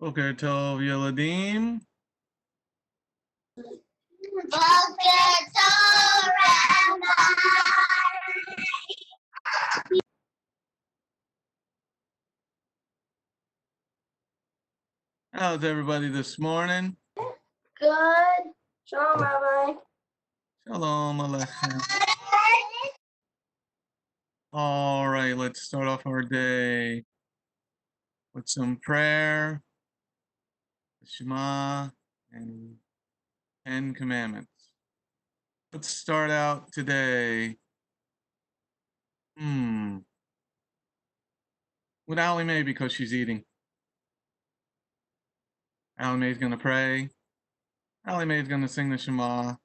Boker Tov Yeladim. Boker Tov, Rabbi. How's everybody this morning? Good. Shalom, Rabbi. Shalom Aleichem. All right, let's start off our day with some prayer, the Shema, and 10 Commandments. Let's start out today. With Allie Mae because she's eating. Allie Mae's gonna pray. Allie Mae's gonna sing the Shema.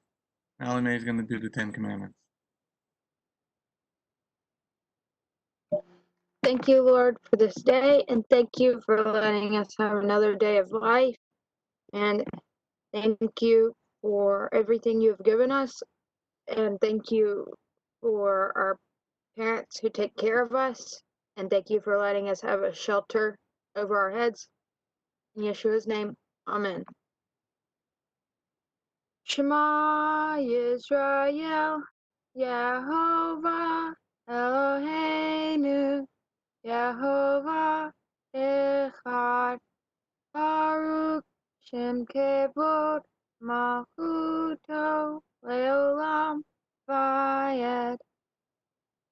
Allie Mae's gonna do the 10 Commandments. Thank you, Lord, for this day, and thank you for letting us have another day of life. And thank you for everything you've given us, and thank you for our parents who take care of us, and thank you for letting us have a shelter over our heads. In Yeshua's name, Amen. Shema Yisrael, Yehovah Eloheinu, Yehovah Echad, Baruch Shem Kevod Malchuto Leolam Vayed.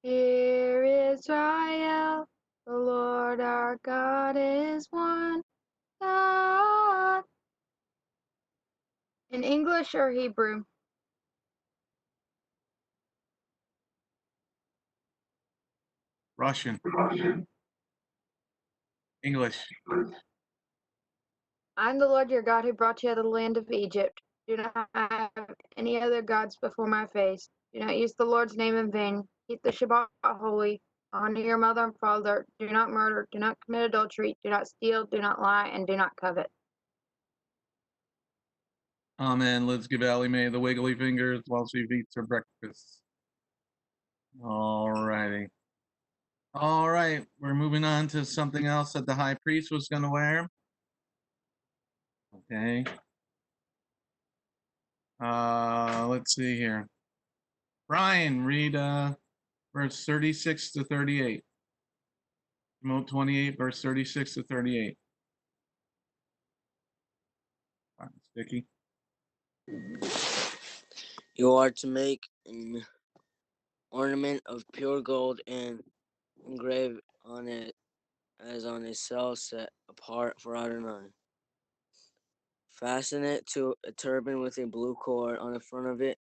Hear Israel, the Lord our God is one God. In English or Hebrew? Russian. English. I am the Lord your God who brought you out of the land of Egypt. Do not have any other gods before my face. Do not use the Lord's name in vain. Keep the Shabbat holy. Honor your mother and father. Do not murder. Do not commit adultery. Do not steal. Do not lie. And do not covet. Amen. Let's give Allie Mae the wiggly fingers while she eats her breakfast. All righty. All right, we're moving on to something else that the high priest was going to wear. Okay. Let's see here. Brian, read verse 36 to 38. Shemot 28, verse 36 to 38. Sticky. You are to make an ornament of pure gold and engrave on it as on a cell set apart for Adonai. Fasten it to a turban with a blue cord on the front of it.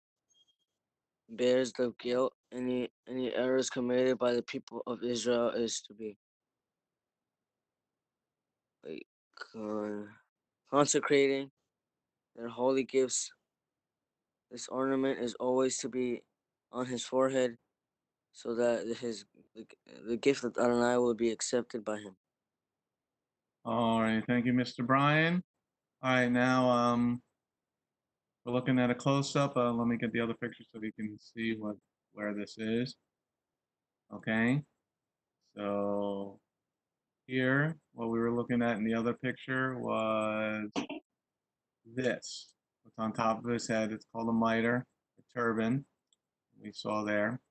Bears the guilt. Any errors committed by the people of Israel is to be consecrating their holy gifts. This ornament is always to be on his forehead, so that the gift of Adonai will be accepted by him. All right, thank you, Mr. Brian. All right, now we're looking at a close-up. Let me get the other picture so we can see where this is. Okay, so here, what we were looking at in the other picture was this. What's on top of his head? It's called a mitre, a turban. We saw there.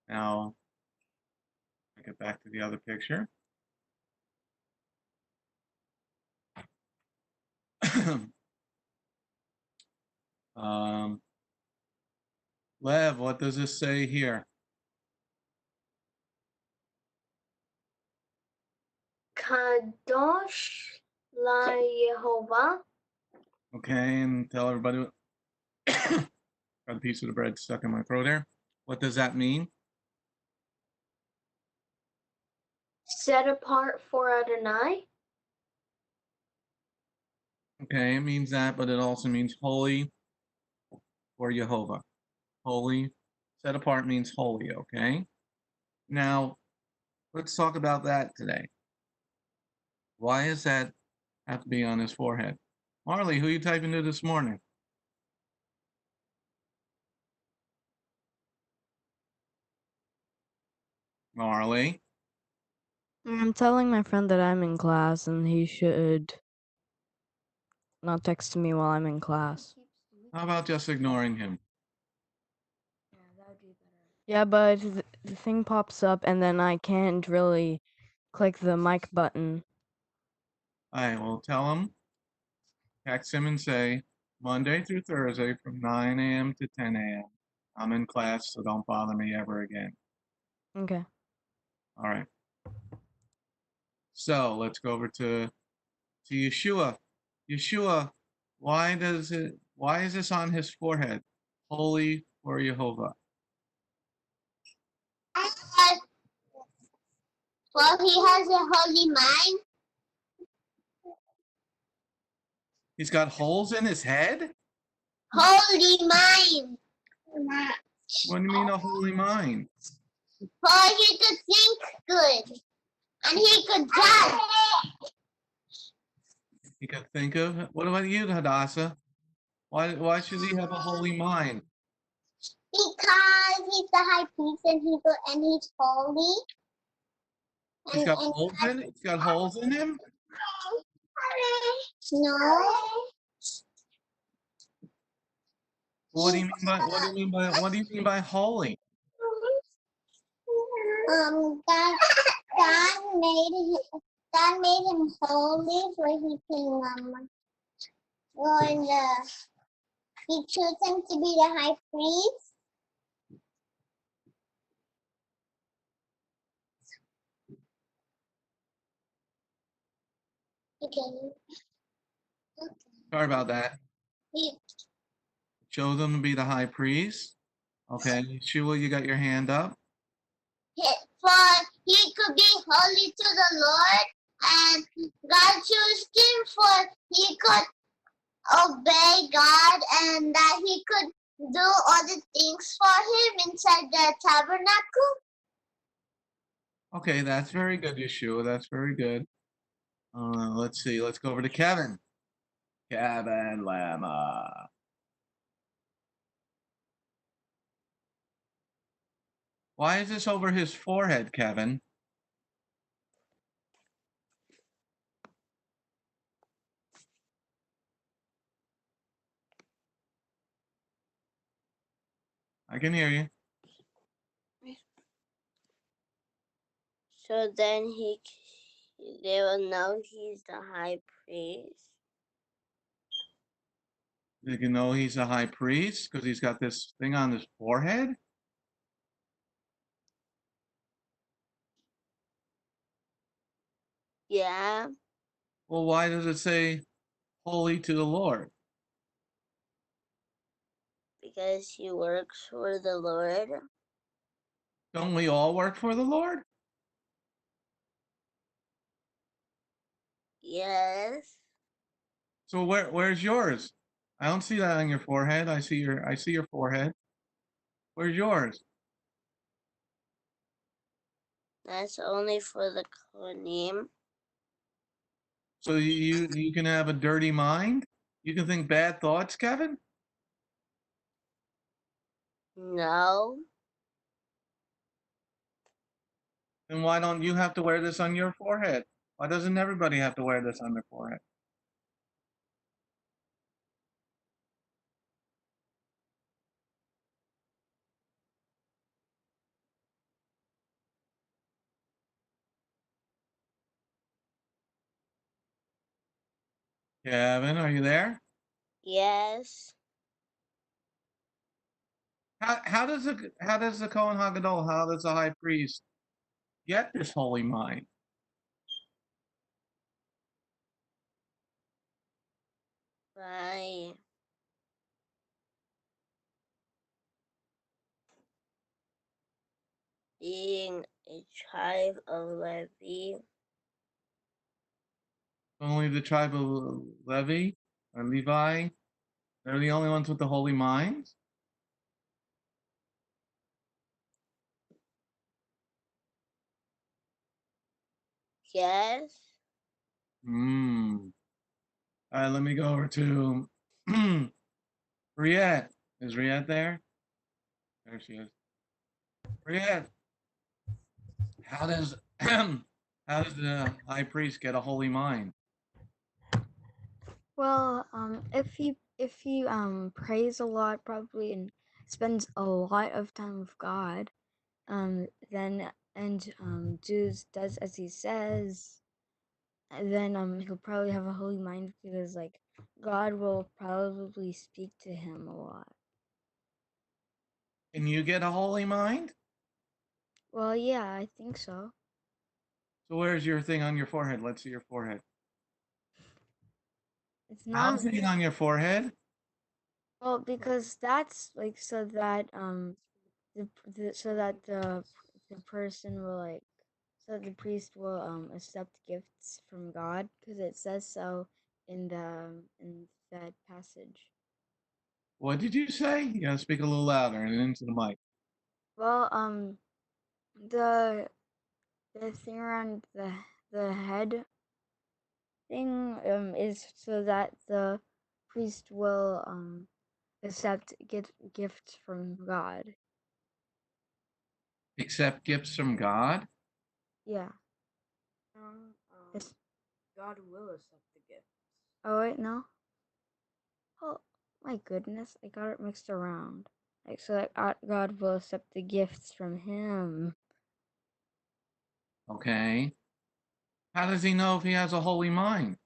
Now, I get back to the other picture. Lev, what does this say here? Kadosh la Yehovah. Okay, and tell everybody what got a piece of the bread stuck in my throat there. What does that mean? Set apart for Adonai. Okay, it means that, but it also means holy for Jehovah. Holy, set apart means holy, okay? Now, let's talk about that today. Why does that have to be on his forehead? Marley, who are you typing to this morning? Marley? I'm telling my friend that I'm in class and he should not texting me while I'm in class. How about just ignoring him? Yeah, but the thing pops up and then I can't really click the mic button. All right, well, tell him, text him and say, Monday through Thursday from 9 a.m. to 10 a.m. I'm in class, so don't bother me ever again. Okay. All right. So let's go over to Yeshua. Yeshua, why is this on his forehead? Holy for Jehovah. Well, he has a holy mind. He's got holes in his head? Holy mind. What do you mean a holy mind? Well, he could think good. And he could judge. He could think of. What about you, Hadassah? Why should he have a holy mind? Because he's the high priest and he's holy. He's got holes in it? He's got holes in him? No. What do you mean by holy? God made him holy so he can go in the. He chose him to be the high priest. Okay. Sorry about that. He, Chose him to be the high priest. Okay, Yeshua, you got your hand up. for he could be holy to the Lord, and God chose him for he could obey God, and that he could do all the things for him inside the tabernacle. Okay, that's very good, Yeshua. That's very good. Let's see. Let's go over to Kevin. Kevin Lama. Why is this over his forehead, Kevin? I can hear you. So then they will know he's the high priest. Did you know he's a high priest because he's got this thing on his forehead? Yeah, Well, why does it say holy to the Lord? because he works for the Lord. Don't we all work for the Lord? Yes. So where's yours? I don't see that on your forehead. I see your forehead. Where's yours? That's only for the Kohanim. So you can have a dirty mind? You can think bad thoughts, Kevin? No. Then why don't you have to wear this on your forehead? Why doesn't everybody have to wear this on their forehead? Kevin, are you there? Yes. How does the Kohen Hagadol, how does the high priest get this holy mind? By being a tribe of Levi. Only the tribe of Levi or Levi, they're the only ones with the holy minds? Yes. Hmm. All right, let me go over to Riette. Is Riette there? There she is. Riette, how does how does the high priest get a holy mind? Well, if he prays a lot probably and spends a lot of time with God, then and does as he says, then he'll probably have a holy mind because like God will probably speak to him a lot. Can you get a holy mind? Well, yeah, I think so. So where's your thing on your forehead? Let's see your forehead. It's not How's it on your forehead? well because that's like so that so that the person will like so that the priest will accept gifts from God because it says so in that passage. What did you say? You gotta speak a little louder and into the mic. Well, the the thing around the head thing is so that the priest will accept gifts from God. Accept gifts from God? Yeah. It's God will accept the gift. oh wait no. Oh my goodness, I got it mixed around. Like so that God will accept the gifts from him. Okay. How does he know if he has a holy mind?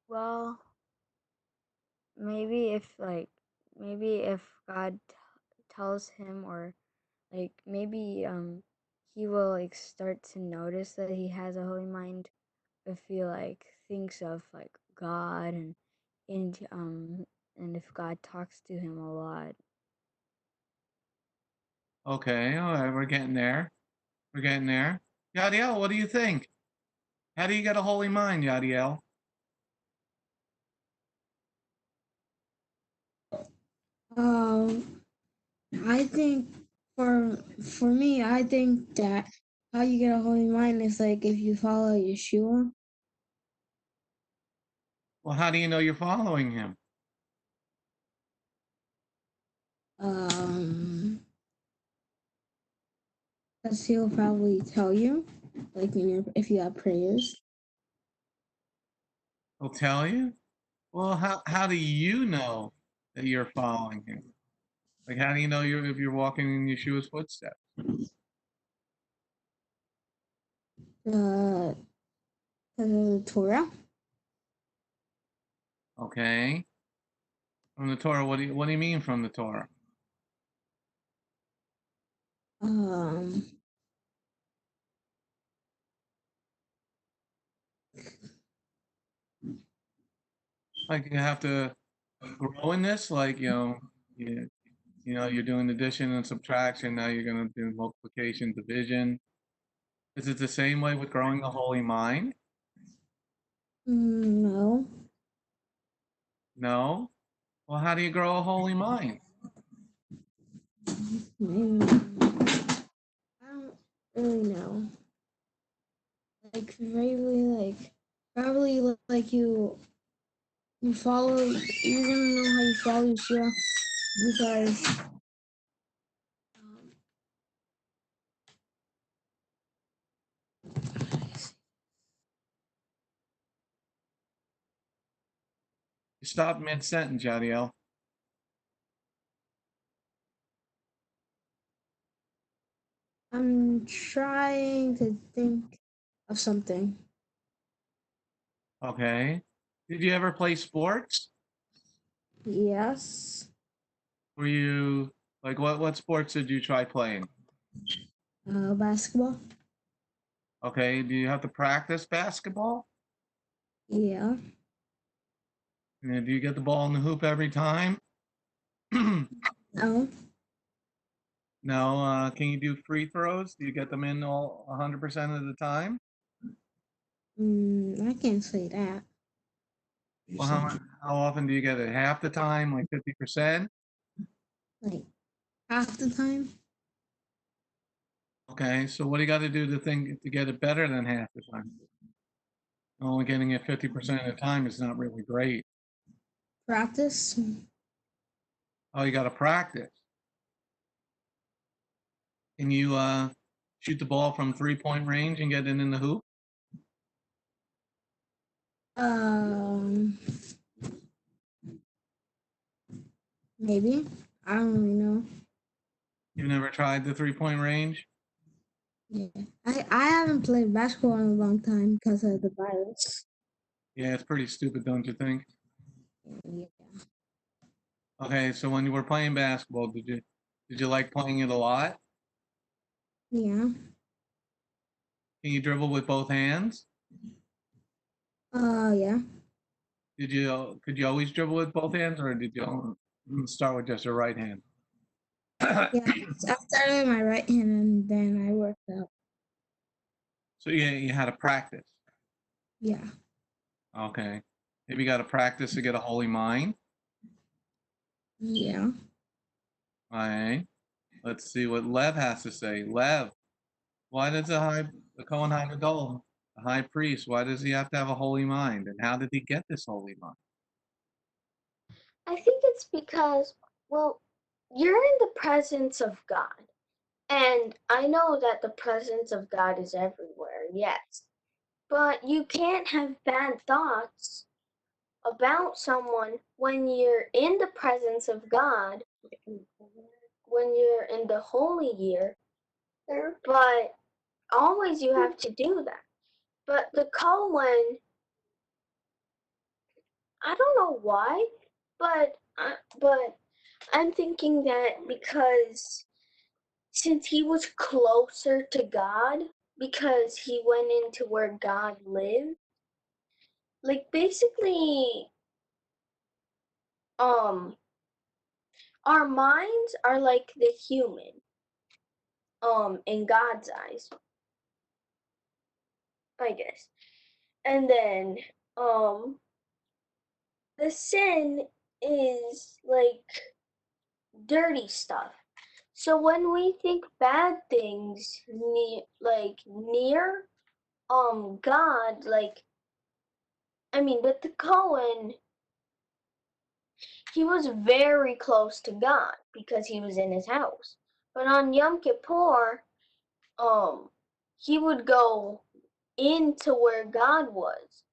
Well, maybe if God tells him or like maybe he will like start to notice that he has a holy mind if he like thinks of like God and if God talks to him a lot. Okay, all right, we're getting there. We're getting there. Yadiel, what do you think? How do you get a holy mind, Yadiel? Um, I think for me, I think that how you get a holy mind is like if you follow Yeshua. Well, how do you know you're following him? Um, because he'll probably tell you, like if you have prayers. He'll tell you? Well, how do you know that you're following him? Like, how do you know if you're walking in Yeshua's footsteps? Uh, the Torah. Okay. From the Torah, what do you mean from the Torah? Um, Like you have to grow in this, like you're doing addition and subtraction. Now you're going to do multiplication, division. Is it the same way with growing the holy mind? no, No. Well, how do you grow a holy mind? maybe I don't really know. Like probably like you follow. You're gonna know how you follow Yeshua because You stop mid-sentence, Jadiel. I'm trying to think of something. Okay. Did you ever play sports? Yes. Were you like what sports did you try playing? Basketball. Okay. Do you have to practice basketball? Yeah. And do you get the ball in the hoop every time? No. No. Can you do free throws? Do you get them in all 100% of the time? I can't say that. Well, how often do you get it? Half the time, like 50%? Like half the time. Okay. So what do you got to do to get it better than half the time? Only getting it 50% of the time is not really great. Practice. Oh, you got to practice. Can you shoot the ball from 3-point range and get it in the hoop? Um, maybe. I don't really know. You've never tried the 3-point range? Yeah. I haven't played basketball in a long time because of the virus. Yeah, it's pretty stupid, don't you think? Yeah. Okay, so when you were playing basketball, did you like playing it a lot? Yeah. Can you dribble with both hands? Yeah. Could you always dribble with both hands, or did you start with just your right hand? Yeah. I started with my right hand and then I worked out. So you had to practice. Yeah. Okay. Maybe you got to practice to get a holy mind. Yeah. All right. Let's see what Lev has to say. Lev, why does the Kohen Hagadol, the high priest, why does he have to have a holy mind, and how did he get this holy mind? I think it's because, well, you're in the presence of God. And I know that the presence of God is everywhere, yes. But you can't have bad thoughts about someone when you're in the presence of God, when you're in the holy year. But always you have to do that. But the Cohen, I don't know why, but I'm thinking that because since he was closer to God, because he went into where God lived, like basically, our minds are like the human, in God's eyes, I guess. And then, the sin is like dirty stuff. So when we think bad things near God, with the Cohen, he was very close to God because he was in his house. But on Yom Kippur, he would go into where God was.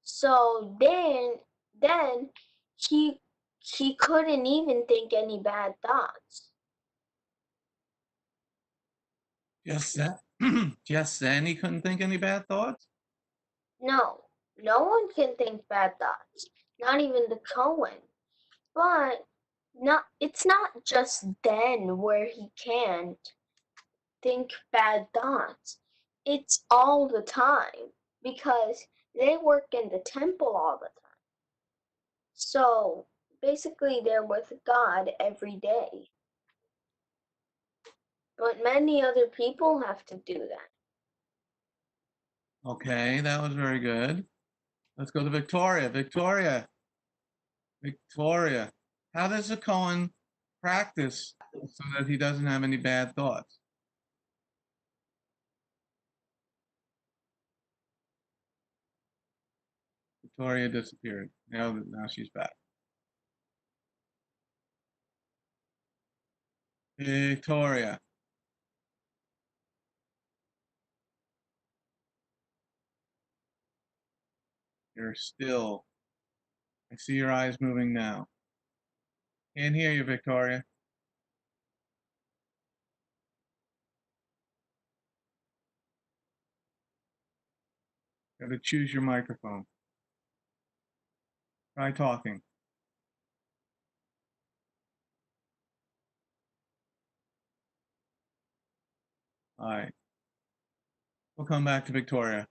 So then he couldn't even think any bad thoughts. Just that, just then he couldn't think any bad thoughts? No, no one can think bad thoughts, not even the Cohen. But it's not just then where he can't think bad thoughts. It's all the time because they work in the temple all the time. So basically, they're with God every day. But many other people have to do that. Okay, that was very good. Let's go to Victoria. Victoria, how does a Cohen practice so that he doesn't have any bad thoughts? Victoria disappeared. Now she's back. Victoria. You're still. I see your eyes moving now. Can't hear you, Victoria. Got to choose your microphone. Try talking. All right. We'll come back to Victoria.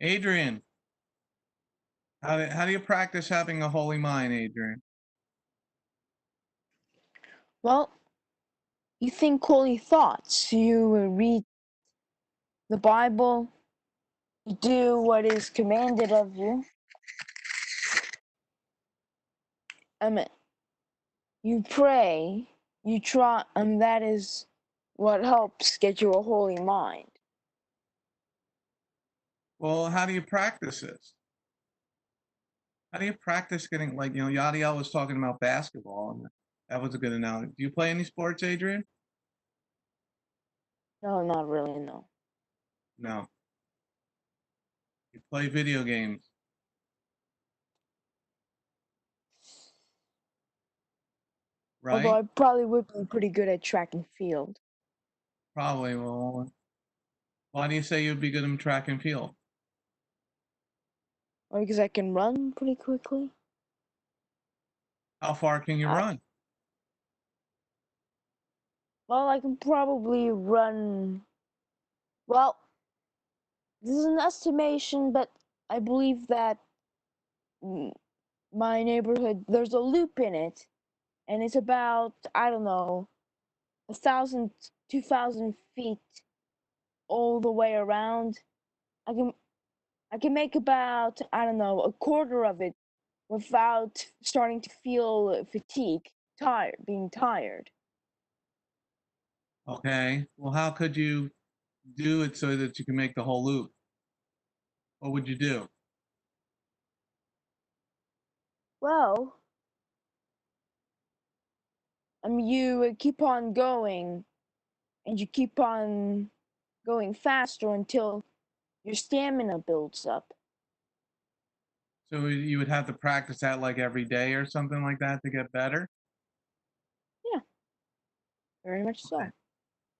Adrian, how do you practice having a holy mind, Adrian? Well, you think holy thoughts. You read the Bible, you do what is commanded of you. You pray, you try, and that is what helps get you a holy mind. Well, how do you practice this? How do you practice getting, Yadiel was talking about basketball, and that was a good analogy. Do you play any sports, Adrian? No, not really, no. No. You play video games. Although right? I probably would be pretty good at track and field. Probably. Well, why do you say you'd be good in track and field? Or because I can run pretty quickly. How far can you I, run? well, I can probably run. Well, this is an estimation, but I believe that my neighborhood, there's a loop in it, and it's about, I don't know, 1,000, 2,000 feet all the way around. I can I can make about, I don't know, a quarter of it without starting to feel fatigue, being tired. Okay. Well, how could you do it so that you can make the whole loop? What would you do? Well, you keep on going and you keep on going faster until your stamina builds up. So you would have to practice that like every day or something like that to get better? Yeah, very much so.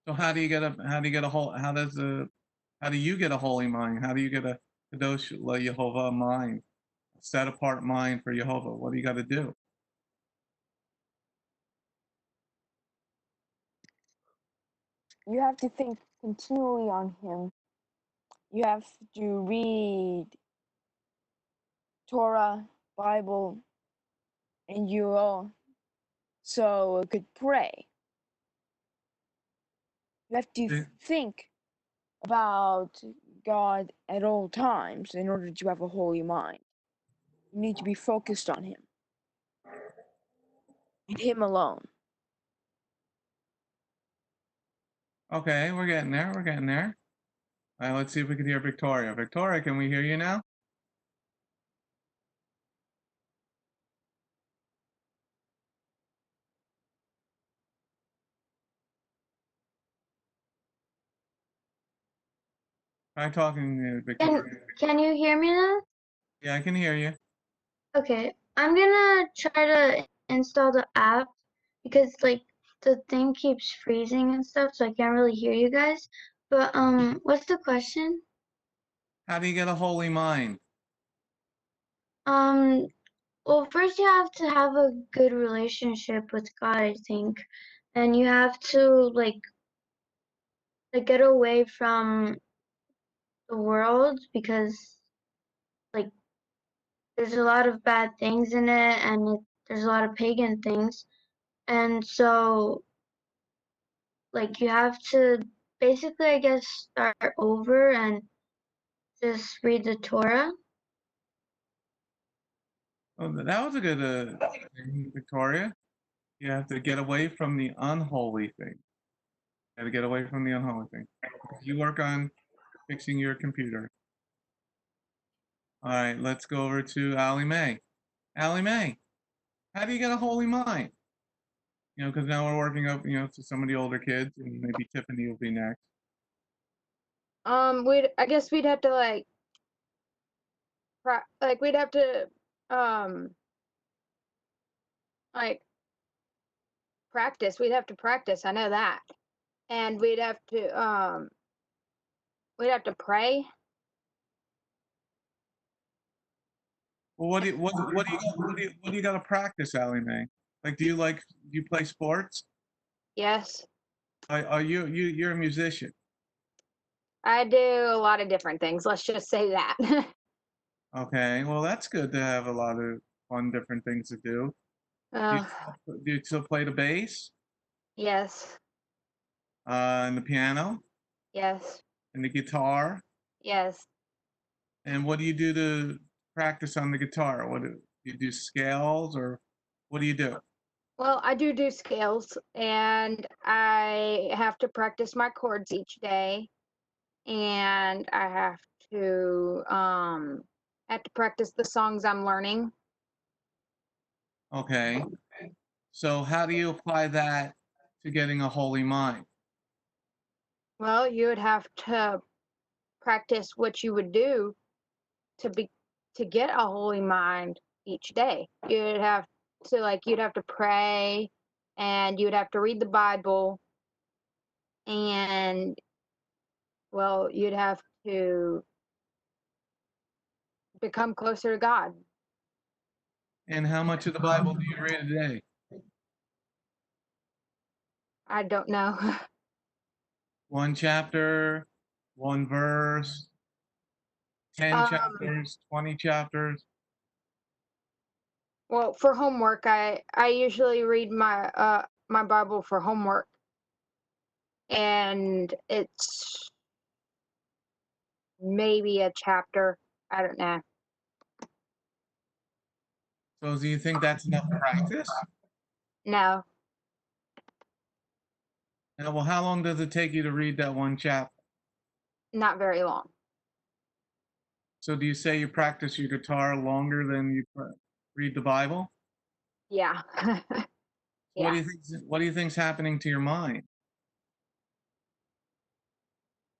So how do you get a whole how do you get a holy mind? How do you get a kadosh Yehovah mind, a set apart mind for Yehovah? What do you got to do? You have to think continually on him. You have to read Torah, Bible, and you also could pray. You have to Eh, think about God at all times in order to have a holy mind. You need to be focused on him and him alone. Okay, we're getting there. We're getting there. All right, let's see if we can hear Victoria. Victoria, can we hear you now? Try talking to Victoria. Can you hear me now? Yeah, I can hear you. Okay, I'm gonna try to install the app because like the thing keeps freezing and stuff, so I can't really hear you guys. But what's the question? How do you get a holy mind? Um, well, first you have to have a good relationship with God, I think, and you have to like get away from the world because like there's a lot of bad things in it, and there's a lot of pagan things, and so like you have to basically, I guess, start over and just read the Torah. Oh, that was a good thing, Victoria. You have to get away from the unholy thing. You got to get away from the unholy thing. You work on fixing your computer. All right, let's go over to Allie Mae. Allie Mae, how do you get a holy mind? Because now we're working up, to some of the older kids, and maybe Tiffany will be next. I guess we'd have to we'd have to like practice. We'd have to practice. I know that, and we'd have to pray. Well, what do you got to practice, Allie Mae? Like, do you play sports? Yes, Are you're a musician? I do a lot of different things. Let's just say that. Okay, well that's good to have a lot of fun, different things to do. Do you, uh, do you still play the bass, yes, and the piano, yes, and the guitar? yes. And what do you do to practice on the guitar? Do you do scales or what do you do? Well, I do scales, and I have to practice my chords each day, and I have to practice the songs I'm learning. Okay. So how do you apply that to getting a holy mind? Well, you would have to practice what you would do to be to get a holy mind each day. You'd have to pray and you would have to read the Bible, and well, you'd have to become closer to God. And how much of the Bible do you read a day? I don't know. One chapter, one verse, 10 chapters, 20 chapters? Well, for homework, I usually read my Bible for homework, and it's maybe a chapter. I don't know. So do you think that's enough practice? No, Now, well, how long does it take you to read that one chapter? not very long. So do you say you practice your guitar longer than you read the Bible? Yeah. What do Yeah. you think? What do you think's happening to your mind?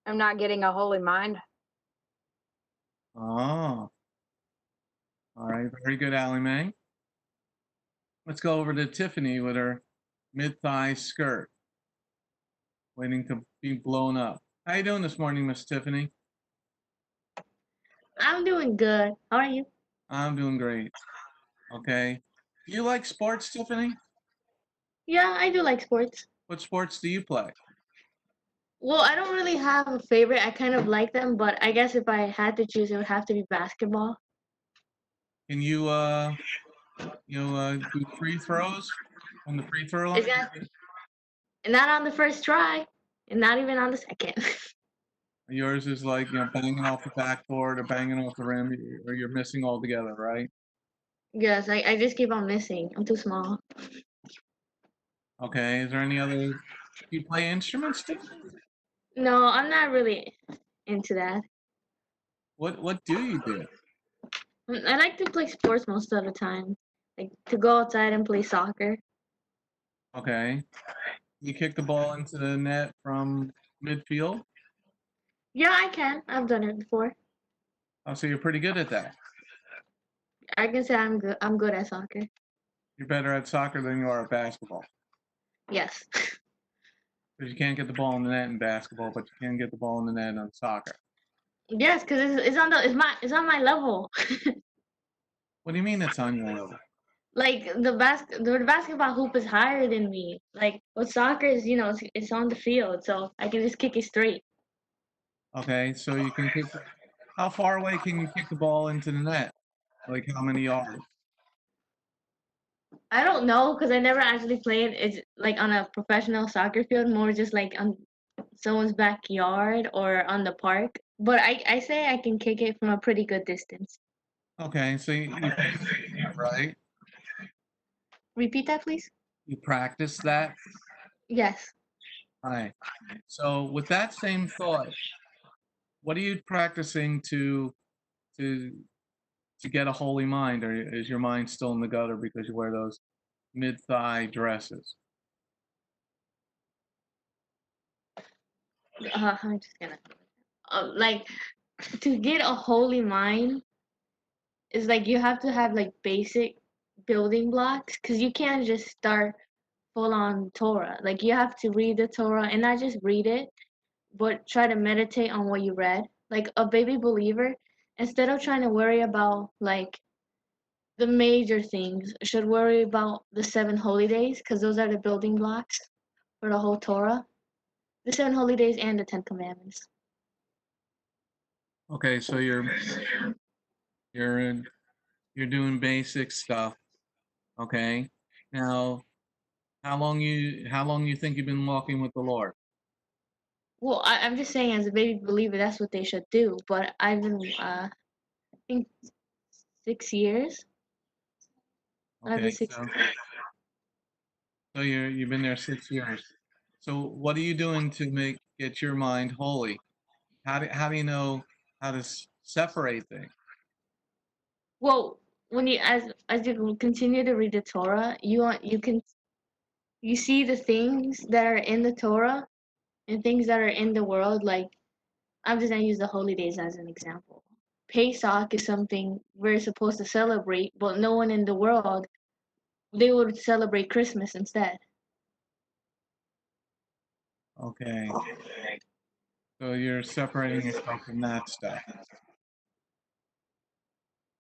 I'm not getting a holy mind. Oh, all right, very good, Allie Mae. Let's go over to Tiffany with her mid-thigh skirt, waiting to be blown up. How you doing this morning, Miss Tiffany? I'm doing good. How are you? I'm doing great. Okay. Do you like sports, Tiffany? Yeah, I do like sports. What sports do you play? Well, I don't really have a favorite. I kind of like them, but I guess if I had to choose, it would have to be basketball. Can you do free throws on the free throw line? Is that not on the first try, and not even on the second? Yours is like, banging off the backboard or banging off the rim, or you're missing altogether, right? Yes, I just keep on missing. I'm too small. Okay. Is there any other? Do you play instruments, Tiffany? No, I'm not really into that. What do you do? I like to play sports most of the time, like to go outside and play soccer. Okay. You kick the ball into the net from midfield? Yeah, I can. I've done it before. Oh, so you're pretty good at that. I can say I'm good. I'm good at soccer. You're better at soccer than you are at basketball. Yes. Because you can't get the ball in the net in basketball, but you can get the ball in the net on soccer. Yes, because it's on my level. What do you mean it's on your level? Like the basketball hoop is higher than me. Like with soccer is it's on the field, so I can just kick it straight. Okay, so you can kick. How far away can you kick the ball into the net? Like how many yards? I don't know because I never actually played. It's like on a professional soccer field, more just like on someone's backyard or on the park. But I say I can kick it from a pretty good distance. Okay, so you practice that, right? Repeat that, please. You practice that? Yes. All right. So with that same thought, what are you practicing to to get a holy mind, or is your mind still in the gutter because you wear those mid-thigh dresses? I'm just gonna like to get a holy mind is like you have to have like basic building blocks because you can't just start full on Torah. Like you have to read the Torah and not just read it, but try to meditate on what you read. Like a baby believer, instead of trying to worry about like the major things, should worry about the 7 holy days because those are the building blocks for the whole Torah. The 7 holy days and the 10 commandments. Okay, so you're you're doing basic stuff. Okay. Now, how long you think you've been walking with the Lord? Well, I'm just saying, as a baby believer, that's what they should do. But I've been, I think, 6 years. I've been Okay, six. so you've been there 6 years. So what are you doing to get your mind holy? How do you know how to separate things? Well, when you as you continue to read the Torah, you see the things that are in the Torah and things that are in the world. Like I'm just gonna use the holy days as an example. Pesach is something we're supposed to celebrate, but no one in the world they would celebrate Christmas instead. Okay. So you're separating yourself from that stuff.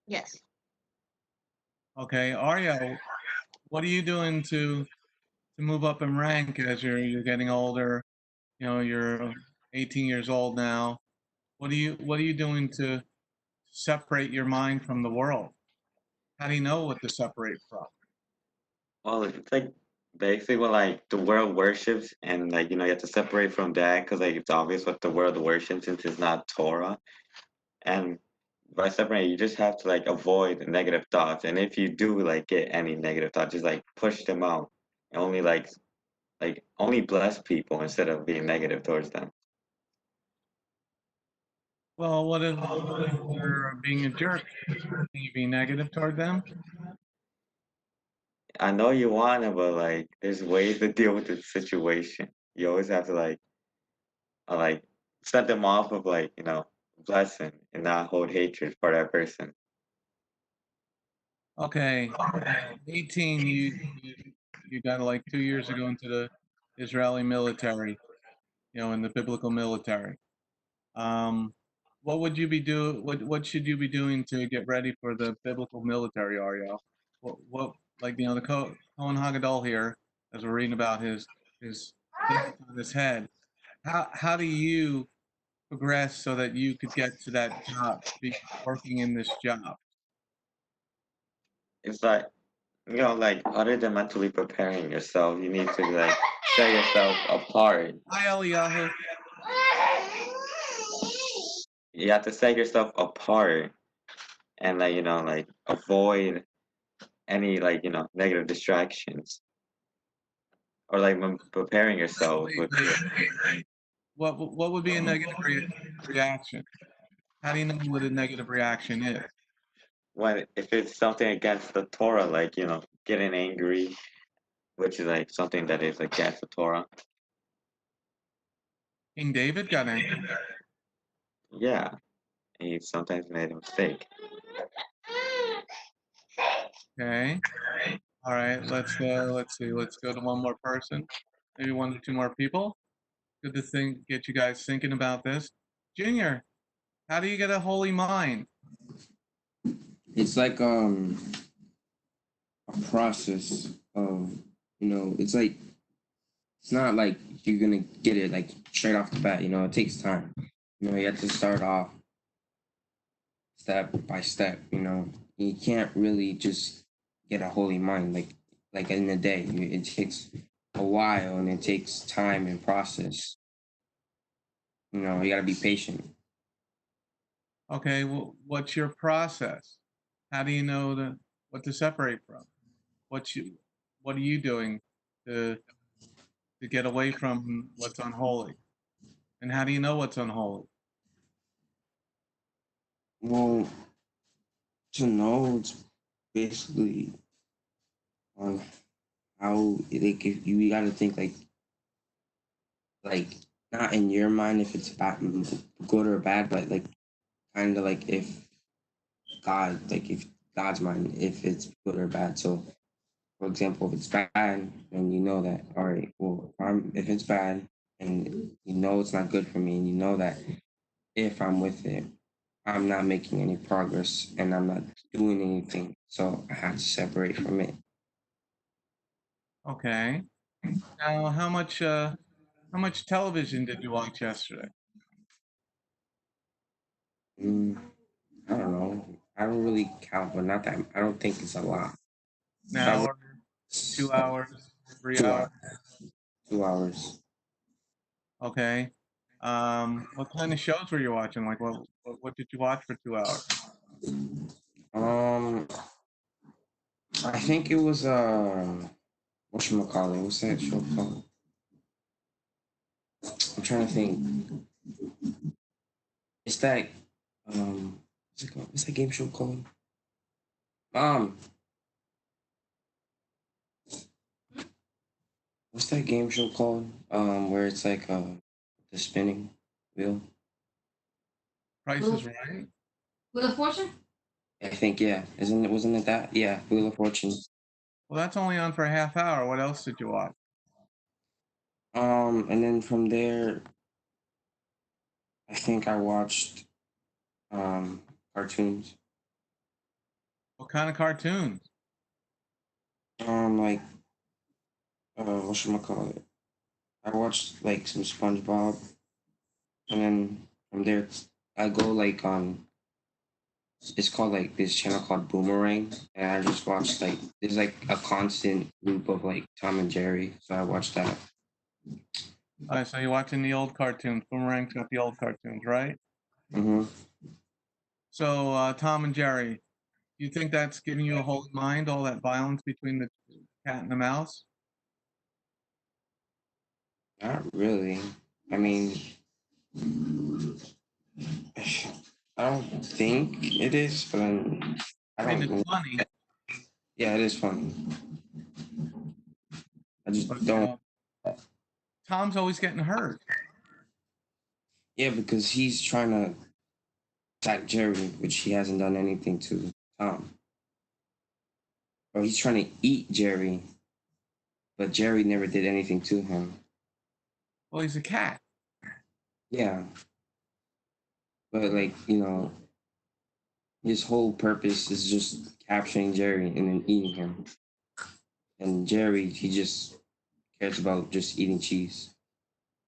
Yes. Okay, Arya, what are you doing to move up in rank as you're getting older? You know, you're 18 years old now. What are you doing to separate your mind from the world? How do you know what to separate from? Well, it's like basically what like the world worships, and like you have to separate from that because like it's obvious what the world worships since it's not Torah. And by separating, you just have to like avoid negative thoughts. And if you do like get any negative thoughts, just like push them out. And only like only bless people instead of being negative towards them. Well, what if they're being a jerk? Can you be negative toward them? I know you wanna, but like there's ways to deal with the situation. You always have to like set them off of like blessing and not hold hatred for that person. Okay, 18, you got like 2 years ago into the Israeli military, in the biblical military. Um, what would you be what should you be doing to get ready for the biblical military, Ariel? What like the Cohen Hagadol here, as we're reading about his things on his head. How do you progress so that you could get to that job, be working in this job? It's like like other than mentally preparing yourself, you need to like set yourself apart. Hi, Eliyahu. You have to set yourself apart and like like avoid any like negative distractions or like when preparing yourself Wait, with wait. What would be a negative reaction? How do you know what a negative reaction is? when if it's something against the Torah, like getting angry, which is like something that is against the Torah. King David got angry. Yeah, he sometimes made a mistake. Okay. All right. Let's see. Let's go to one more person. Maybe one or two more people. Good to get you guys thinking about this. Junior, how do you get a holy mind? It's like a process of it's like it's not like you're gonna get it like straight off the bat. It takes time. You have to start off step by step. You can't really just get a holy mind like in a day. It takes a while and it takes time and process. You got to be patient. Okay. Well, what's your process? How do you know what to separate from? What are you doing to get away from what's unholy? And how do you know what's unholy? Well, to know it's basically on how like if you got to think like not in your mind if it's bad, good or bad, but like kind of like if if God's mind if it's good or bad. So, for example, if it's bad, then you know that all right. Well, if it's bad and you know it's not good for me, and you know that if I'm with it, I'm not making any progress and I'm not doing anything. So I have to separate from it. Okay. Now, how much television did you watch yesterday? Mm, I don't know. I don't really count, but not that. I don't think it's a lot. An Probably hour, 2 hours, 3 hours? 2 hours. 2 hours. Okay. What kind of shows were you watching? Like, what did you watch for 2 hours? Um, I think it was whatchamacallit, what's that show called? I'm trying to think. It's that what's it called? What's that game show called? Um, what's that game show called? Where it's like the spinning wheel. Price is Right? Wheel of Fortune? I think yeah. Wasn't it that? Yeah, Wheel of Fortune. Well, that's only on for a half hour. What else did you watch? And then from there, I think I watched cartoons. What kind of cartoons? Like whatchamacallit? I watched like some SpongeBob, and then from there I go like on. It's called like this channel called Boomerang, and I just watched like there's like a constant loop of like Tom and Jerry, so I watched that. All right, so you're watching the old cartoons. Boomerang's got the old cartoons, right? Mm-hmm. So Tom and Jerry, you think that's giving you a holy mind? All that violence between the cat and the mouse? Not really. I mean, I don't think it is, but I I mean, don't it's know. funny, Yeah, it is funny. I but just don't. Tom's always getting hurt. Yeah, because he's trying to attack Jerry, which he hasn't done anything to Tom. Or he's trying to eat Jerry, but Jerry never did anything to him. Well, he's a cat. Yeah, but like his whole purpose is just capturing Jerry and then eating him. And Jerry, he just cares about just eating cheese,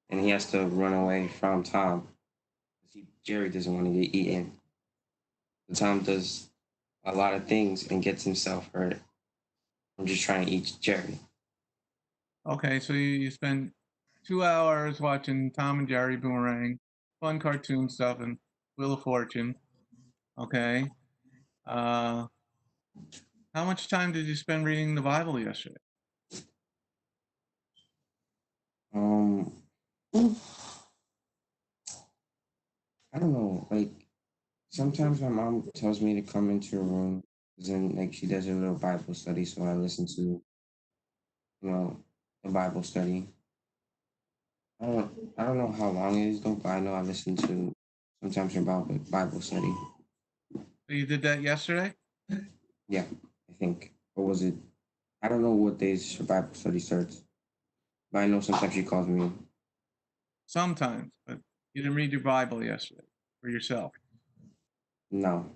and he has to run away from Tom. Jerry doesn't want to get eaten. So Tom does a lot of things and gets himself hurt. I'm just trying to eat Jerry. Okay, so you spend 2 hours watching Tom and Jerry Boomerang, fun cartoon stuff, and Wheel of Fortune. Okay. Uh, how much time did you spend reading the Bible yesterday? Um, I don't know. Like sometimes my mom tells me to come into her room, and like she does a little Bible study, so I listen to the Bible study. I don't know how long it is though, but I know I listen to sometimes her Bible study. So you did that yesterday? Yeah, I think. Or was it? I don't know what days her Bible study starts, but I know sometimes she calls me. Sometimes, but you didn't read your Bible yesterday for yourself. No.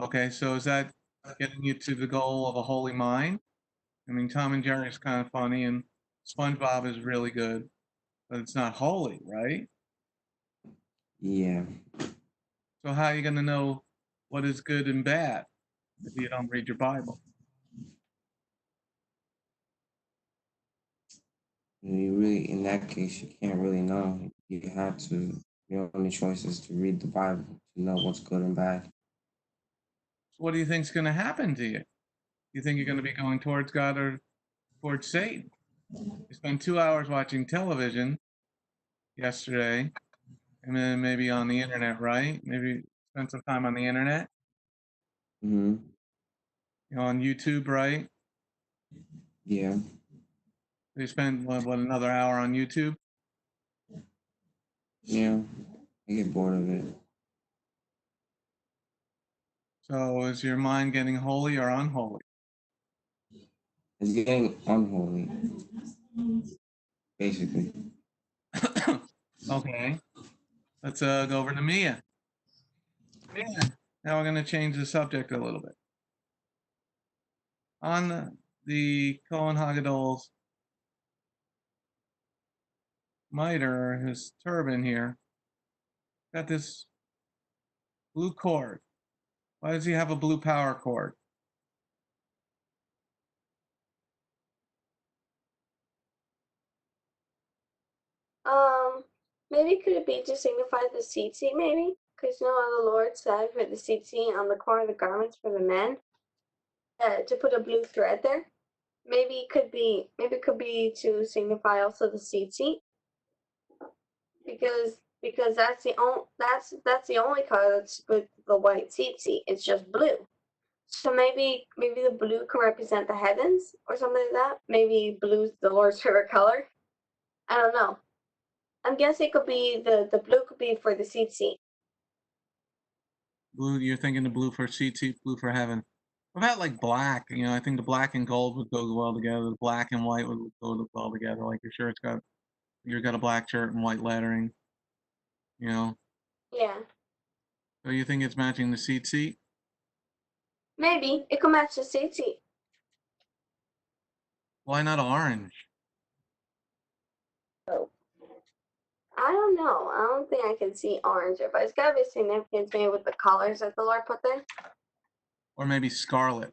Okay, so is that getting you to the goal of a holy mind? I mean, Tom and Jerry is kind of funny, and SpongeBob is really good, but it's not holy, right? Yeah. So how are you going to know what is good and bad if you don't read your Bible? You really, in that case, you can't really know. You have to. Your only choice is to read the Bible to know what's good and bad. So what do you think is going to happen to you? You think you're going to be going towards God or towards Satan? You spent 2 hours watching television yesterday, and then maybe on the internet, right? Maybe spend some time on the internet, Mm-hmm. on YouTube, right? Yeah. You spend what another hour on YouTube? Yeah. I get bored of it. So is your mind getting holy or unholy? It's getting unholy, basically. Okay, let's go over to Mia. Mia, now we're going to change the subject a little bit. On the Cohen Haggadol's mitre, his turban here, got this blue cord. Why does he have a blue power cord? Maybe could it be to signify the seat maybe? Because you know how the Lord said for the seat on the corner of the garments for the men, to put a blue thread there. Maybe it could be to signify also the seat because that's the only color that's with the white seat. It's just blue. So maybe the blue can represent the heavens or something like that. Maybe blue's the Lord's favorite color. I don't know. I'm guessing it could be the blue could be for the seat. Blue, you're thinking the blue for seat, blue for heaven. What about like black? I think the black and gold would go well together. The black and white would go well together. Like your shirt's got you got a black shirt and white lettering. You know. Yeah, So you think it's matching the seat? maybe it could match the seat. Why not orange? Oh, I don't know. I don't think I can see orange, but it's gotta be significant maybe with the colors that the Lord put there. Or maybe scarlet.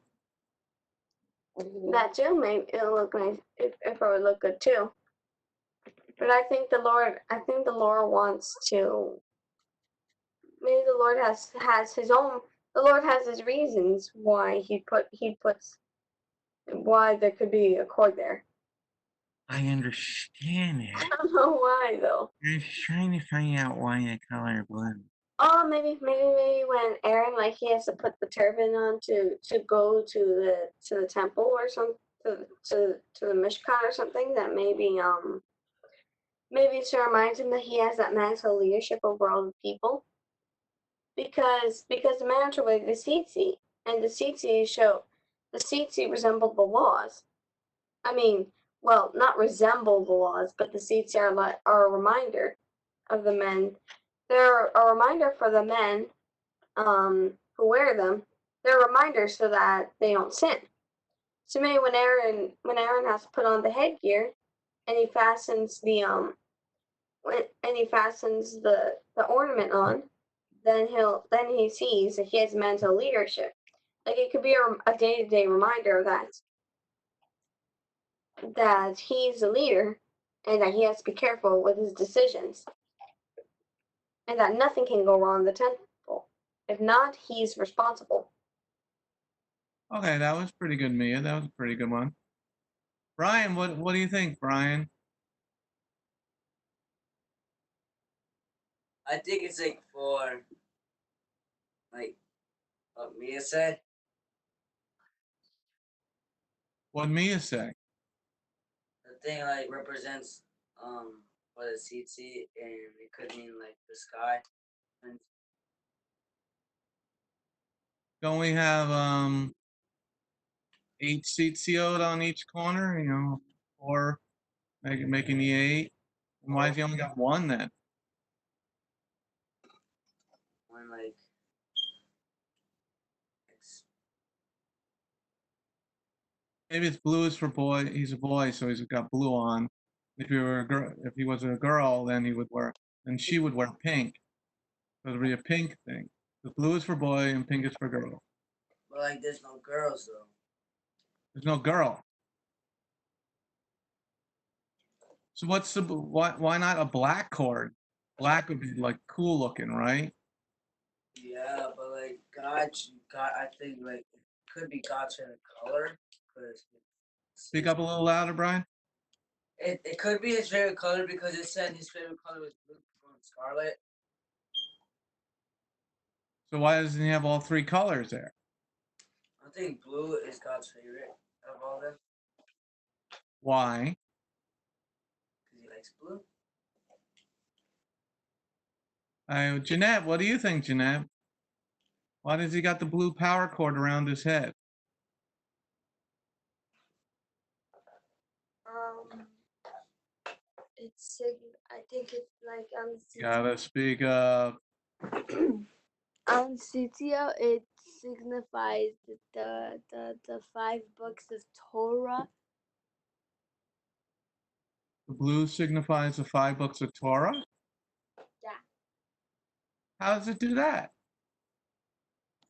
That too, maybe it'll look nice if it would look good too. But I think the Lord wants to. Maybe the Lord has his own. The Lord has his reasons why he puts why there could be a cord there. I understand I it. don't know why though. I'm just trying to find out why the color blue. Oh, maybe when Aaron he has to put the turban on to go to the temple or something to the Mishkan or something, that maybe to remind him that he has that mantle leadership over all the people, because the mantle was the tzitzit, and the tzitzit resembled the laws. I mean, well, not resemble the laws, but the tzitzit are a reminder of the men. They're a reminder for the men who wear them. They're reminders so that they don't sin. So maybe when Aaron has to put on the headgear and he fastens the ornament on, then he sees that he has mental leadership. Like it could be a day-to-day reminder that he's a leader and that he has to be careful with his decisions and that nothing can go wrong in the temple. If not, he's responsible. Okay, that was pretty good, Mia. That was a pretty good one. Brian, what do you think, Brian? I think it's like for like what Mia said. What Mia say? The thing represents for the CT, and it could mean like the sky. And Don't we have 8 seats sealed on each corner? Or making the 8. And why has he only got one then? when like Maybe it's blue is for boy. He's a boy, so he's got blue on. If he was a girl, then she would wear pink. So it'd be a pink thing. The blue is for boy and pink is for girl. but like there's no girls though. There's no girl. So why not a black cord? Black would be like cool looking, right? Yeah, but like God, I think like it could be God's favorite color because Speak up a little louder, Brian. it could be his favorite color because it said his favorite color was blue and scarlet. So why doesn't he have all 3 colors there? I think blue is God's favorite of all them Why? because he likes blue. Jeanette, what do you think, Jeanette? Why does he got the blue power cord around his head? I think it's like You gotta speak up. on Sitio, it signifies the 5 books of Torah. The blue signifies the 5 books of Torah? Yeah. How does it do that?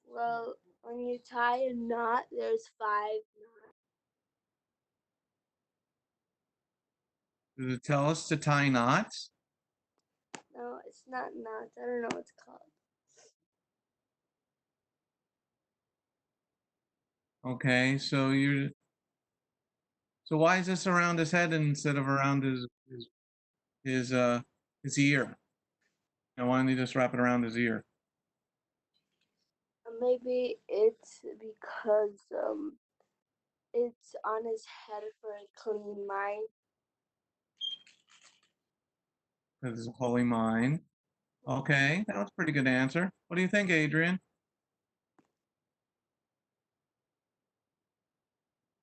Well, when you tie a knot, there's 5 knots. Does it tell us to tie knots? No, it's not knots. I don't know what it's called. Okay, so why is this around his head instead of around his ear? And why don't you just wrap it around his ear? Maybe it's because it's on his head for a clean mind. Because it's a holy mind. Okay, that was a pretty good answer. What do you think, Adrian?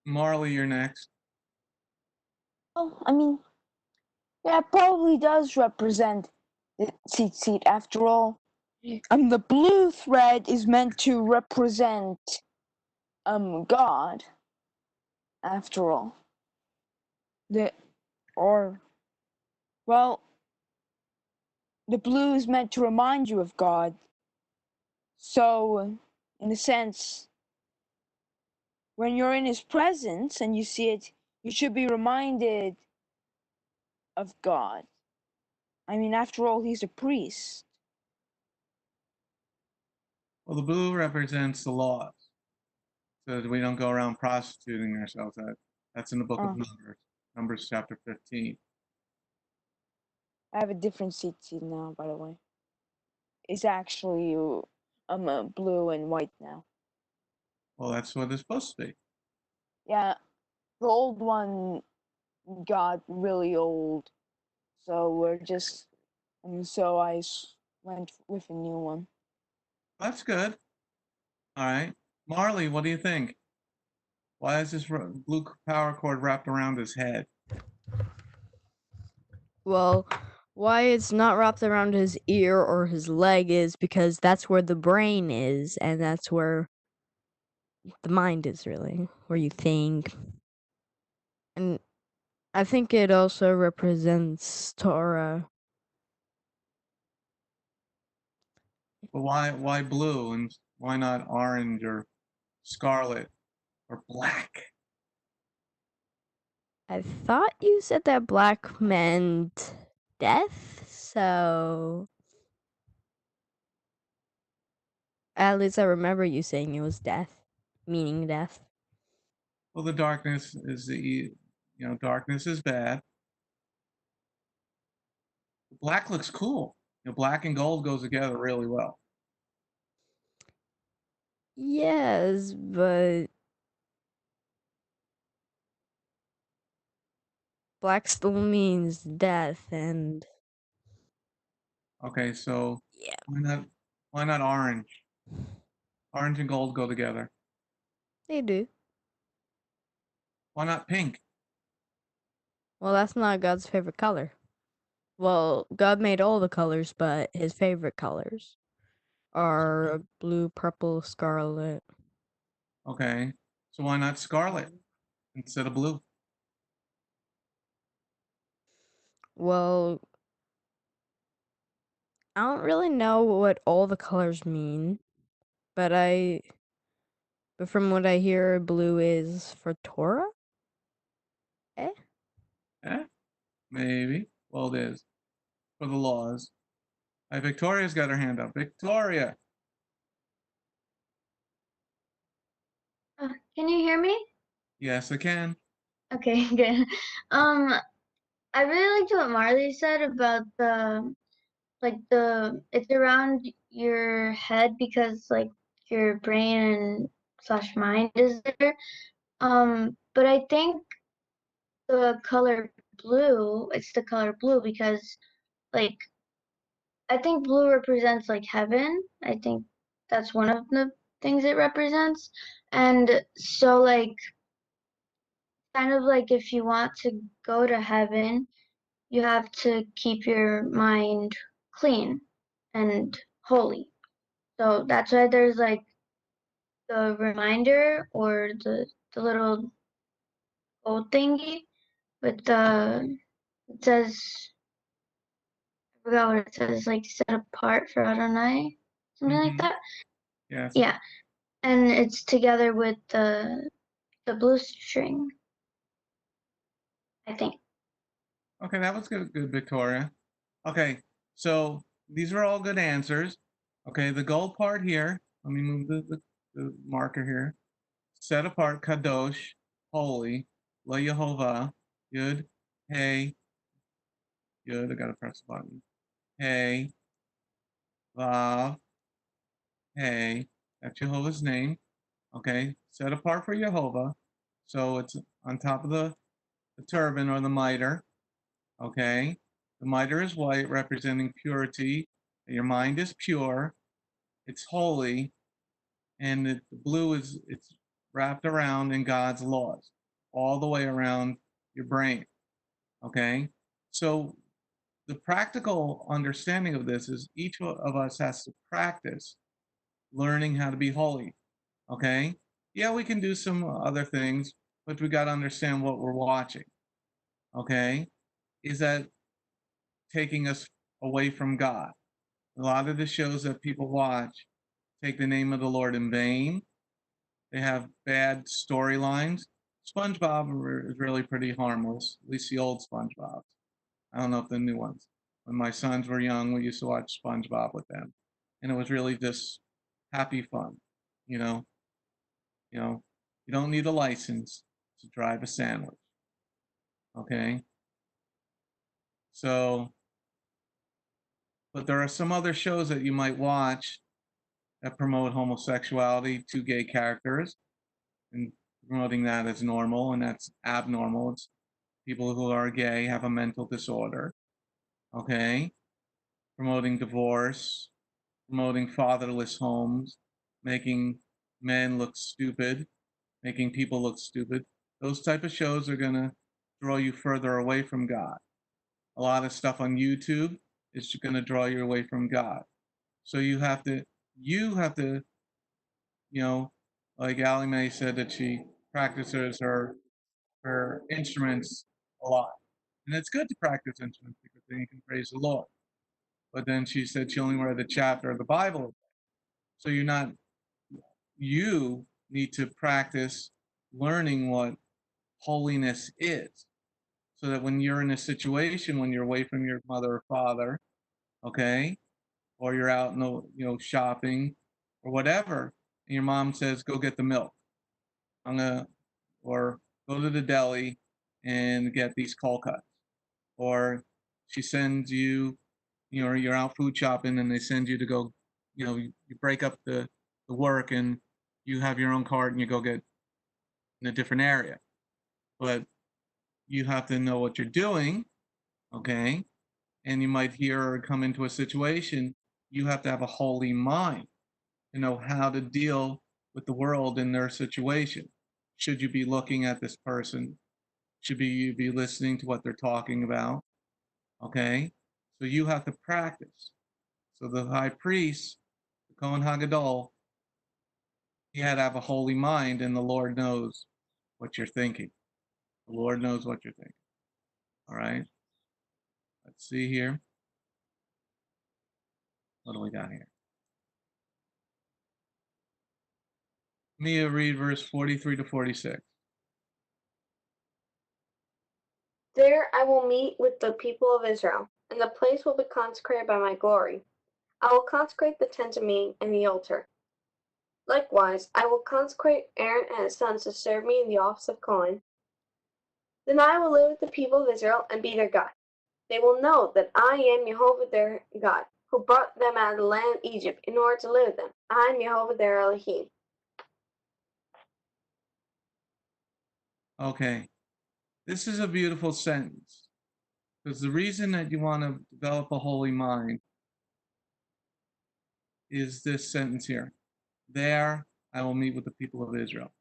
Marley, you're next. Oh, I mean, yeah, it probably does represent the tzitzit after all. The blue thread is meant to represent God after all. The or well, the blue is meant to remind you of God. So, in a sense, when you're in His presence and you see it, you should be reminded of God. I mean, after all, He's a priest. Well, the blue represents the laws, so that we don't go around prostituting ourselves. That's in the book of Numbers, Numbers chapter 15. I have a different tzitzit now, by the way. It's actually blue and white now. Well, that's what it's supposed to be. Yeah, the old one got really old, so so I went with a new one. That's good. All right. Marley, what do you think? Why is this blue power cord wrapped around his head? Well, why it's not wrapped around his ear or his leg is because that's where the brain is, and that's where the mind is, really, where you think. And I think it also represents Torah. But why blue and why not orange or scarlet or black? I thought you said that black meant death, so at least I remember you saying it was death, meaning death. Well, the darkness is darkness is bad. Black looks cool. Black and gold goes together really well. Yes, but black still means death, and Okay, so yeah, why not orange? Orange and gold go together. they do. Why not pink? Well, that's not God's favorite color. Well, God made all the colors, but his favorite colors are blue, purple, scarlet. Okay, so why not scarlet instead of blue? Well, I don't really know what all the colors mean, but from what I hear, blue is for Torah? Eh? Eh? Maybe. Well, it is for the laws. Victoria's got her hand up. Victoria. Can you hear me? Yes, I can. Okay, good. I really liked what Marley said about it's around your head because like your brain and slash mind is there. But I think the color blue, it's the color blue because like I think blue represents like heaven. I think that's one of the things it represents. And so like kind of like if you want to go to heaven, you have to keep your mind clean and holy. So that's why there's like the reminder or the little gold thingy with it says I forgot what it says, like set apart for Adonai, something like that. Yes. Yeah. And it's together with the blue string, I think. Okay, that was good, Victoria. Okay, so these are all good answers. Okay, the gold part here. Let me move the marker here. Set apart, kadosh, holy, la Yehovah, yud, hey, yud. I gotta press the button. Hey, vav, hey. That's Jehovah's name. Okay, set apart for Jehovah. So it's on top of the turban or the mitre. Okay, the mitre is white, representing purity. Your mind is pure. It's holy, and the blue is it's wrapped around in God's laws. all the way around your brain. Okay? So the practical understanding of this is each of us has to practice learning how to be holy. Okay? Yeah, we can do some other things, but we got to understand what we're watching. Okay? Is that taking us away from God? A lot of the shows that people watch take the name of the Lord in vain. They have bad storylines. SpongeBob is really pretty harmless, at least the old SpongeBob. I don't know if the new ones. When my sons were young, we used to watch SpongeBob with them, and it was really just happy fun. You know, you don't need a license to drive a sandwich. Okay, so, but there are some other shows that you might watch that promote homosexuality to gay characters and promoting that as normal, and that's abnormal. It's people who are gay have a mental disorder. Okay, promoting divorce, promoting fatherless homes, making men look stupid, making people look stupid. Those type of shows are going to draw you further away from God. A lot of stuff on YouTube is going to draw you away from God. So you have to, you know, like Allie Mae said that she practices her instruments a lot. And it's good to practice instruments because then you can praise the Lord. But then she said she only read a chapter of the Bible. So you need to practice learning what holiness is. So that when you're in a situation, when you're away from your mother or father, okay, or you're out in the, shopping or whatever, and your mom says, go get the milk. Or go to the deli and get these cold cuts. Or she sends you, you're out food shopping and they send you to go, you break up the work and you have your own cart and you go get in a different area. But you have to know what you're doing, okay? And you might hear or come into a situation, you have to have a holy mind to know how to deal with the world in their situation. Should you be looking at this person? Should you be listening to what they're talking about? Okay? So you have to practice. So the high priest, the Kohen Hagadol, he had to have a holy mind, and the Lord knows what you're thinking. The Lord knows what you're thinking. All right? Let's see here. What do we got here? Mia, read verse 43 to 46. There I will meet with the people of Israel, and the place will be consecrated by my glory. I will consecrate the tent of meeting and the altar. Likewise, I will consecrate Aaron and his sons to serve me in the office of Cohen. Then I will live with the people of Israel and be their God. They will know that I am Jehovah their God, who brought them out of the land of Egypt in order to live with them. I am Jehovah their Elohim. Okay. This is a beautiful sentence. Because the reason that you want to develop a holy mind is this sentence here. There I will meet with the people of Israel.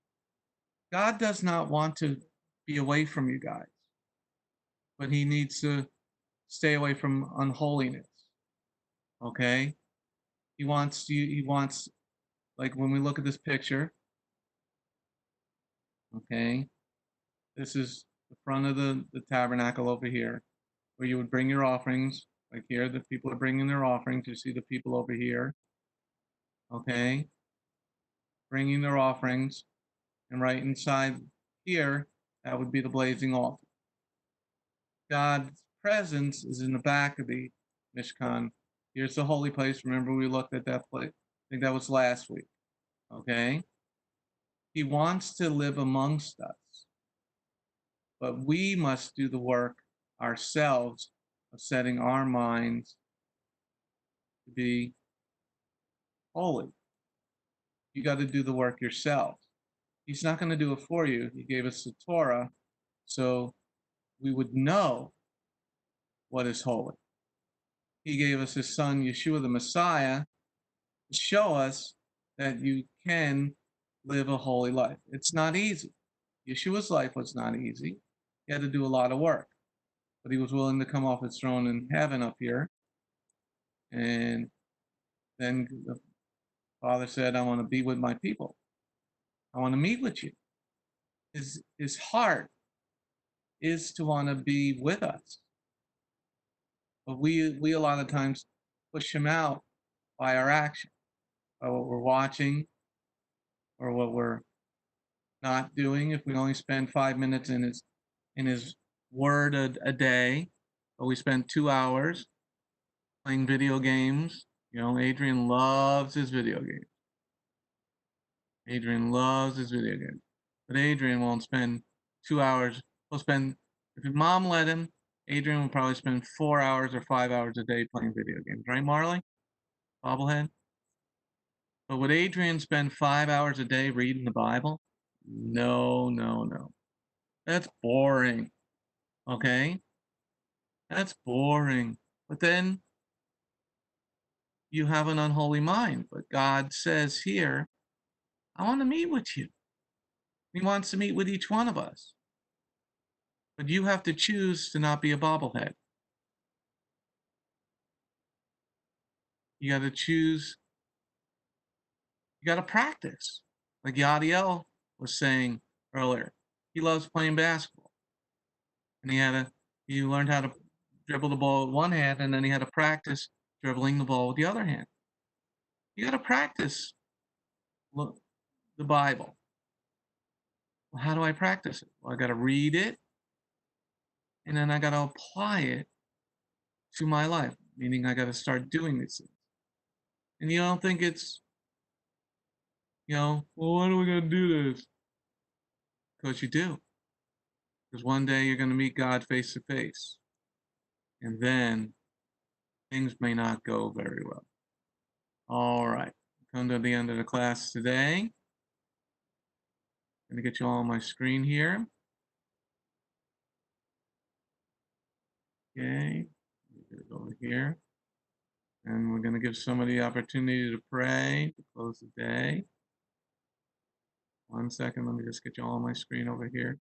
God does not want to be away from you guys, but he needs to stay away from unholiness. Okay? He wants, like when we look at this picture, okay, this is the front of the tabernacle over here, where you would bring your offerings. Like here, the people are bringing their offerings. You see the people over here, okay, bringing their offerings. And right inside here, that would be the blazing altar. God's presence is in the back of the Mishkan. Here's the holy place. Remember, we looked at that place. I think that was last week. Okay? He wants to live amongst us, but we must do the work ourselves of setting our minds to be holy. You got to do the work yourself. He's not going to do it for you. He gave us the Torah so we would know what is holy. He gave us his son, Yeshua the Messiah, to show us that you can live a holy life. It's not easy. Yeshua's life was not easy. He had to do a lot of work, but he was willing to come off his throne in heaven up here. And then the Father said, I want to be with my people. I want to meet with you. His heart is to want to be with us. But we a lot of times push him out by our action, by what we're watching or what we're not doing. If we only spend 5 minutes in his word a day, but we spend 2 hours playing video games. You know, Adrian loves his video games. Adrian loves his video games. But Adrian won't spend 2 hours. He'll spend, if his mom let him, Adrian will probably spend 4 hours or 5 hours a day playing video games. Right, Marley? Bobblehead? But would Adrian spend 5 hours a day reading the Bible? No, no, no. That's boring. Okay? That's boring. But then you have an unholy mind. But God says here, I want to meet with you. He wants to meet with each one of us. But you have to choose to not be a bobblehead. You got to choose. You got to practice. Like Yadiel was saying earlier, he loves playing basketball. And he learned how to dribble the ball with one hand, and then he had to practice dribbling the ball with the other hand. You got to practice the Bible. Well, how do I practice it? Well, I got to read it, and then I got to apply it to my life, meaning I got to start doing these things. And you don't think it's, well, why do we got to do this? Because you do. Because one day you're going to meet God face to face. And then things may not go very well. All right. Come to the end of the class today. I'm going to get you all on my screen here. Okay. Get it over here. And we're going to give somebody the opportunity to pray to close the day. 1 second. Let me just get you all on my screen over here.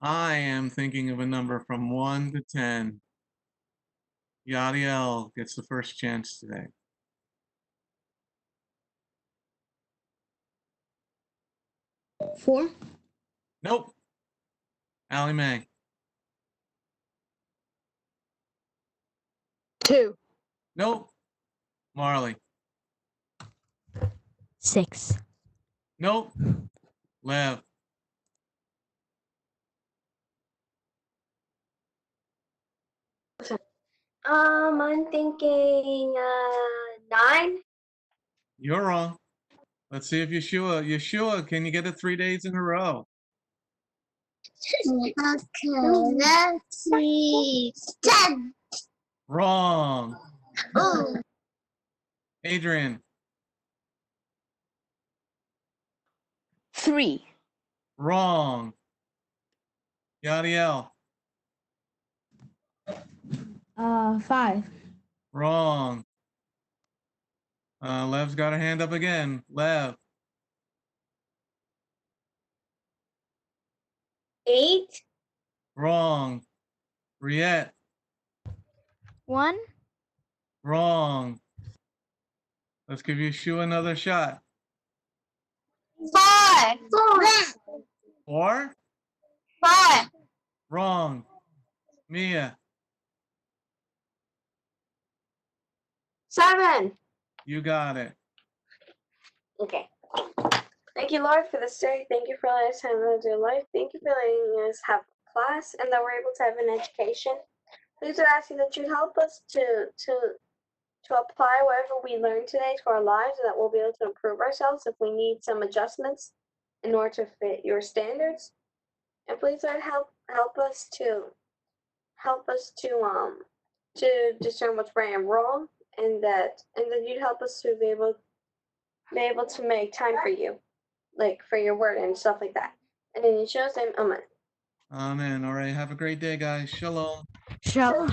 I am thinking of a number from 1 to 10. Yadiel gets the first chance today. 4. Nope. Allie Mae. 2. Nope. Marley. 6. Nope. Lev. I'm thinking 9. You're wrong. Let's see if Yeshua, can you get it 3 days in a row? Okay, let's see. 10. Wrong. Oh, Adrian. 3. Wrong. Yadiel. 5. Wrong. Lev's got her hand up again. Lev. 8. Wrong. Riette. 1. Wrong. Let's give Yeshua another shot. 4. 4? 4. Wrong. Mia. 7. You got it. Okay. Thank you, Lord, for this day. Thank you for letting us have another life. Thank you for letting us have class and that we're able to have an education. Please would ask you that you help us to apply whatever we learned today to our lives, and that we'll be able to improve ourselves if we need some adjustments in order to fit your standards. And please Lord, help us to discern what's right and wrong, and that you'd help us to be able to make time for you, like for your word and stuff like that. And in Yeshua's name, amen. Amen. All right. Have a great day, guys. Shalom. Shalom.